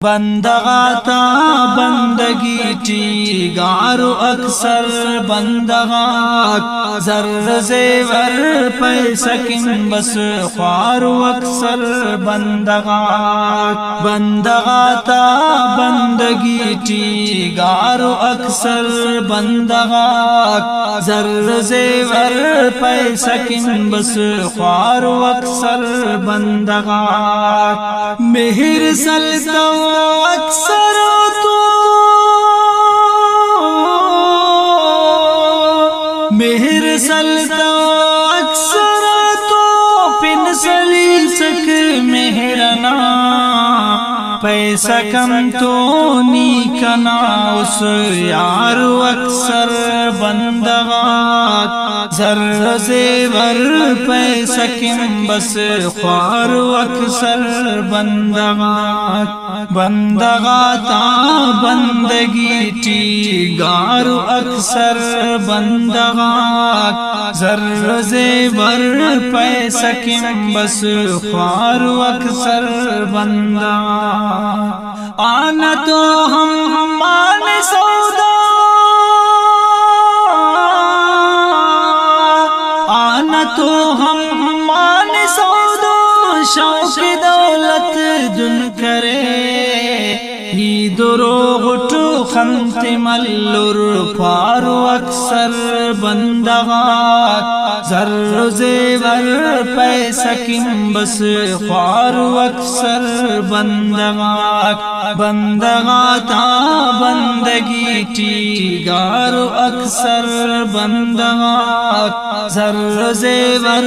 बंदगाता बंदगी टीगारो अक्सर बंदगा जर जेवर पैसकिन बस ख्वारो अक्सर बंदगा बंदगाता बंदगी टीगारो अक्सर बंदगा जर जेवर पैसकिन बस ख्वारो अक्सर बंदगा मेहर सलता अक्सर तो मेहर सलता अक्सर तो पिन सली सक मेहरना पैसा कम तो नी कना उस यार अक्सर बंदगा जर जेवर पैसा किम बस ख्वार अक्सर बंदगा बंदगा ता बंदगी टीगार अक्सर बंदगा जर जेवर पैसा किम बस ख्वार अक्सर बंदगा आना तो हम माने सौदा आना तो हम माने सौदा शौक दौलत दुन करे ही दुरोगटो खंत मल्लुर फारू अक्सर बंदगा जर जेवर पैसा किम बस ख्वारू अक्सर बंदगा बंदगा ता बंदगी टीगार अक्सर बंदगा जर जेवर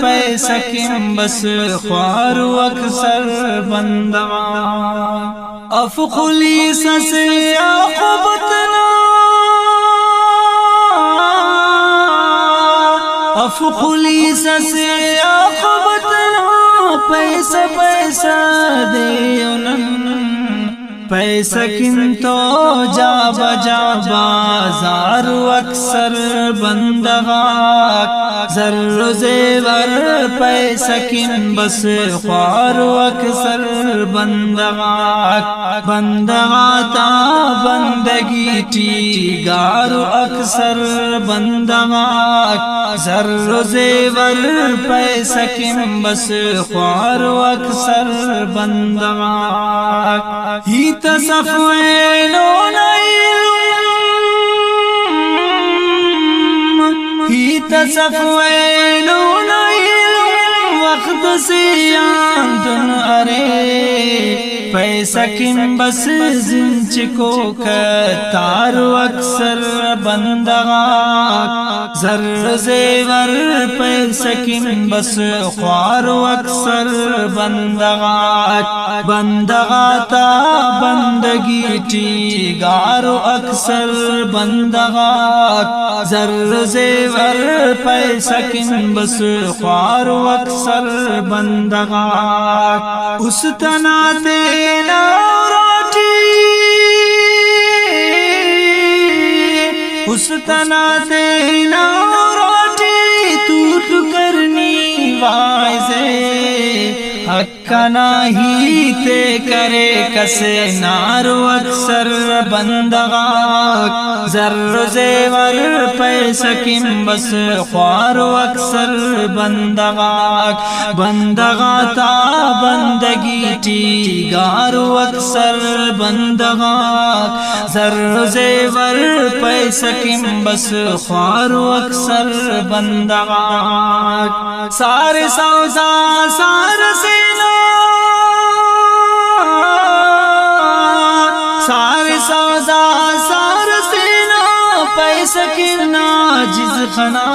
पैसा किम बस ख्वारू अक्सर बंदगा अफखुली ससे आखबतना अफखुली ससे आखबतना पैसा पैसा दे पैसा किंतो जा बजा बाजार अक्सर बंदगा जर जेवर पैसा किन बस ख्वार अक्सर बंदगा बंदगा ता बंदगी टीगार अक्सर बंदगा जर जेवर पैसा किन बस ख्वार अक्सर बंदगा ही तसफ़ैनो ही तसफ़ैनो वक्त से आंदन अरे पैसा किम बस जिंच को कतार अक्सर बंदगा जर जेवर पैसा किम बस ख्वार अक्सर बंदगा बंदगा ता बंदगी टीगार अक्सर बंदगा जर जेवर पैसा किम बस ख्वार अक्सर बंदगा उस तनाते उस तनाते नारोटी तूट करनी वाइसे हक्का नाही ते करे कसे नारो अक्सर बंदगा जर जेवर पैसा किम बस ख्वार अक्सर बंदगा बंदगा ता बंदगी टीगार अक्सर बंदगा जर जेवर पैसा किम बस ख्वार अक्सर बंदगा सारे सौदा सार से सारे सौदा सार सेना पैसा किरना जिज खना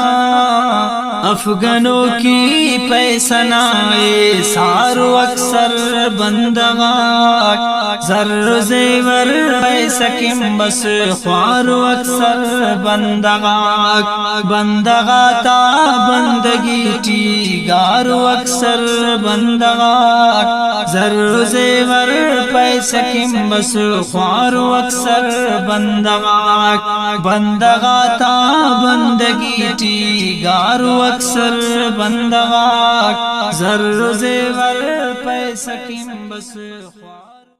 अफगानों की पैसा नाए सारो अक्सर बंदगा जर जेवर पैसा किम बस ख्वार अक्सर बंदगा बंदगा ता बंदगी टीगार अक्सर बंदगा जर जेवर पैसा किम बस ख्वार अक्सर बंदगा बंदगा ता बंदगी टीगार अक्सर बंदगा जर जेवर पैसा किम बस